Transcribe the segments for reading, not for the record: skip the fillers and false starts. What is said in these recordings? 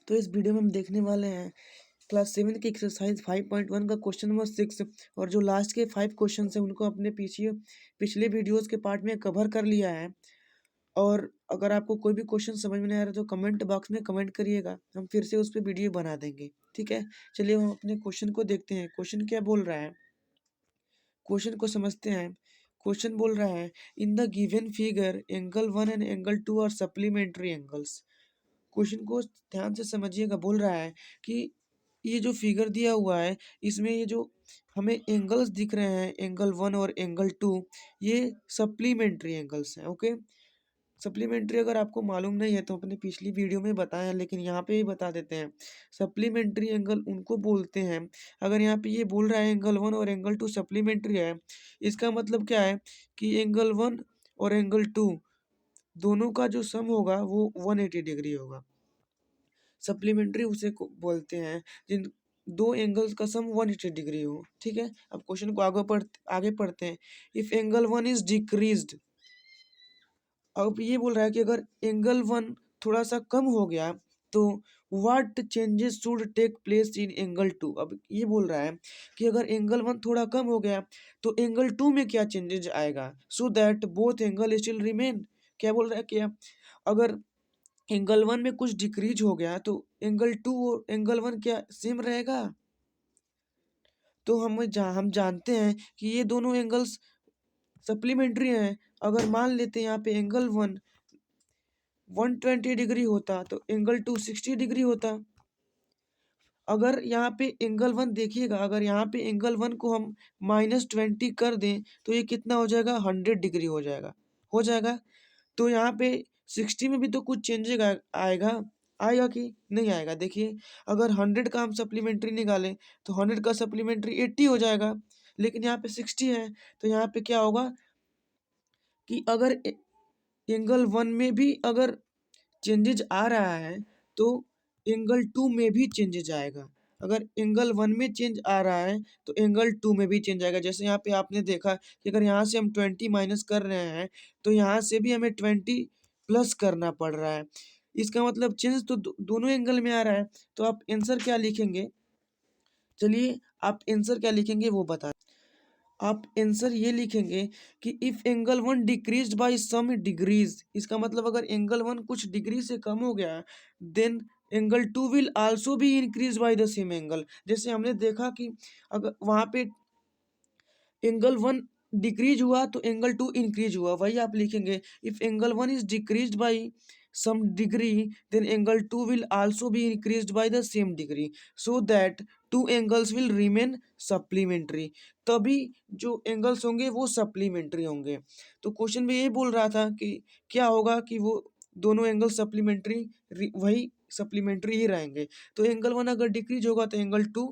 तो इस वीडियो में हम देखने वाले हैं क्लास 7 की एक्सरसाइज 5.1 का क्वेश्चन नंबर 6 और जो लास्ट के 5 क्वेश्चन हैं उनको अपने पिछले वीडियोस के पार्ट में कवर कर लिया है। और अगर आपको कोई भी क्वेश्चन समझ में नहीं आ रहा तो कमेंट बॉक्स में कमेंट करिएगा, हम फिर से उस पर वीडियो बना देंगे। ठीक है, चलिए हम अपने क्वेश्चन को देखते हैं। क्वेश्चन क्या बोल रहा है, क्वेश्चन को समझते हैं। क्वेश्चन बोल रहा है in the given figure angle 1 and angle 2 are supplementary angles. Question को ध्यान से समझिएगा। बोल रहा है कि ये जो फिगर दिया हुआ है इसमें ये जो हमें एंगल्स दिख रहे हैं एंगल 1 और एंगल 2 ये सप्लीमेंट्री एंगल्स हैं। ओके, सप्लीमेंट्री अगर आपको मालूम नहीं है तो अपने पिछली वीडियो में बताया है, लेकिन यहाँ पे भी बता देते हैं। सप्लीमेंट्री एंगल उनको बोलते हैं, अगर यहाँ पे ये बोल रहा है एंगल 1 और एंगल 2 सप्लीमेंट्री है, इसका मतलब क्या है कि एंगल 1 और एंगल 2 दोनों का जो सम होगा वो 180 डिग्री होगा। सप्लीमेंट्री उसे बोलते हैं जिन दो एंगल्स का सम 180 डिग्री हो। ठीक है, अब क्वेश्चन को आगे पढ़ते हैं। इफ एंगल 1 इज डिक्रीज्ड, अब ये बोल रहा है कि अगर एंगल 1 थोड़ा सा कम हो गया तो what changes should take place in angle 2। अब ये बोल रहा है कि अगर एंगल 1 थोड़ा कम हो गया तो एंगल 2 में क्या चेंजेस आएगा, so that both angle still remain. क्या बोल रहा है कि अगर एंगल 1 में कुछ डिक्रीज हो गया तो एंगल 2 और एंगल 1 क्या सेम रहेगा। तो हम जानते हैं कि ये दोनों एंगल्स सप्लीमेंट्री हैं। अगर मान लेते हैं यहाँ पे एंगल 1 120 डिग्री होता तो एंगल 2 60 डिग्री होता। अगर यहाँ पे एंगल 1 देखिएगा, अगर यहाँ पे एंगल 1 को हम -20 कर दें तो ये कितना हो जाएगा, 100 डिग्री हो जाएगा। तो यहाँ पे 60 में भी तो कुछ चेंजेस आएगा कि नहीं आएगा। देखिए, अगर 100 का हम सप्लीमेंट्री निकालें तो 100 का सप्लीमेंट्री 80 हो जाएगा, लेकिन यहाँ पे 60 है तो यहाँ पे क्या होगा कि अगर एंगल 1 में भी अगर चेंजेज आ रहा है तो एंगल 2 में भी चेंजेज आएगा। अगर एंगल 1 में चेंज आ रहा है तो एंगल 2 में भी चेंज आएगा। जैसे यहाँ पे आपने देखा कि अगर यहाँ से हम 20 माइनस कर रहे हैं तो यहाँ से भी हमें 20 प्लस करना पड़ रहा है। इसका मतलब चेंज तो दोनों एंगल में आ रहा है। तो आप आंसर क्या लिखेंगे, चलिए आप आंसर क्या लिखेंगे वो बता। आप आंसर ये लिखेंगे कि if angle 1 decreased by some degrees, इसका मतलब अगर एंगल 1 कुछ डिग्री से कम हो गया then angle 2 will also be increase by the same angle. जैसे हमने देखा कि अगर वहाँ पे एंगल 1 डिक्रीज हुआ तो एंगल 2 इंक्रीज हुआ, वही आप लिखेंगे। If angle 1 is decreased bye some degree then angle 2 will also be increased by the same degree so that two angles will remain supplementary। तभी जो एंगल्स होंगे वो सप्लीमेंट्री होंगे। तो क्वेश्चन में ये बोल रहा था कि क्या होगा कि वो दोनों एंगल सप्लीमेंट्री वही सप्लीमेंट्री ही रहेंगे। तो एंगल 1 अगर डिक्रीज होगा तो एंगल 2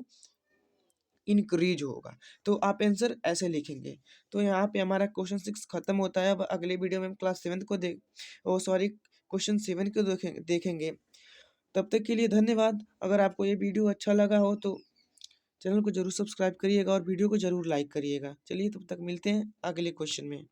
इंक्रीज होगा। तो आप आंसर ऐसे लिखेंगे। तो यहाँ पे हमारा क्वेश्चन 6 खत्म होता है। अब अगले वीडियो में हम क्लास 7 को क्वेश्चन 7 को देखेंगे। तब तक के लिए धन्यवाद। अगर आपको ये वीडियो अच्छा लगा हो तो चैनल को जरूर सब्सक्राइब करिएगा और वीडियो को जरूर लाइक करिएगा। चलिए तब तक मिलते हैं अगले क्वेश्चन में।